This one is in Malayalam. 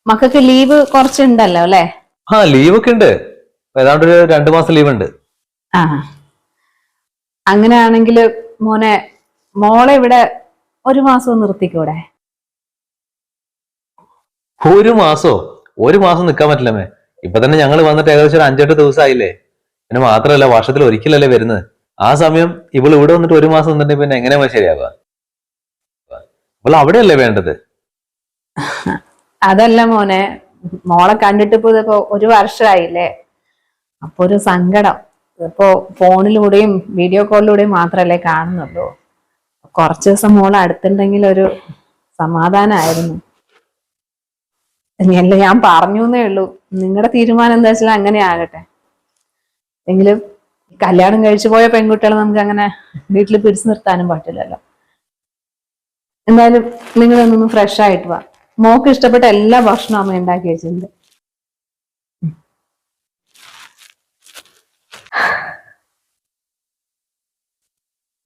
മക്കൾക്ക് ലീവ് കുറച്ചുണ്ടല്ലോ അല്ലെ? ആ ലീവ് ഒക്കെ ഉണ്ട്. ഏതാണ്ട് ഒരു 2 മാസം ലീവ് ഉണ്ട്. ആ അങ്ങനെയാണെങ്കിൽ മോളെ ഇവിടെ 1 മാസം നിർത്തിക്കൂടെ? 1 മാസോ? 1 മാസം നിൽക്കാൻ പറ്റില്ലമ്മേ. ഇപ്പൊ തന്നെ ഞങ്ങൾ വന്നിട്ട് ഏകദേശം ഒരു 5-8 ദിവസമായില്ലേ. പിന്നെ മാത്രമല്ല വർഷത്തിൽ ഒരിക്കലല്ലേ വരുന്നത്. ആ സമയം ഇവള് ഇവിടെ വന്നിട്ട് 1 മാസം നിന്നിട്ട് പിന്നെ എങ്ങനെയാ ശരിയാവുക? ഇവള് അവിടെയല്ലേ വേണ്ടത്. അതല്ല മോളെ കണ്ടിട്ട് ഇപ്പൊ 1 വർഷമായില്ലേ. അപ്പൊ ഒരു സങ്കടം. ഇപ്പോ ഫോണിലൂടെയും വീഡിയോ കോളിലൂടെയും മാത്രല്ലേ കാണുന്നുള്ളൂ. കുറച്ചു ദിവസം മോളെ അടുത്തുണ്ടെങ്കിൽ ഒരു സമാധാനമായിരുന്നു. ഞാൻ പറഞ്ഞേ ഉള്ളൂ. നിങ്ങളുടെ തീരുമാനം എന്താ വെച്ചാൽ അങ്ങനെ ആകട്ടെ. എങ്കിലും കല്യാണം കഴിച്ചു പോയ പെൺകുട്ടികളെ നമുക്ക് അങ്ങനെ വീട്ടിൽ പിടിച്ചു നിർത്താനും പറ്റില്ലല്ലോ. എന്തായാലും നിങ്ങൾ ഒന്ന് ഫ്രഷ് ആയിട്ട് വാ. മോക്ക് ഇഷ്ടപ്പെട്ട എല്ലാ ഭക്ഷണവും അമ്മ ഉണ്ടാക്കി വെച്ചിട്ടുണ്ട്.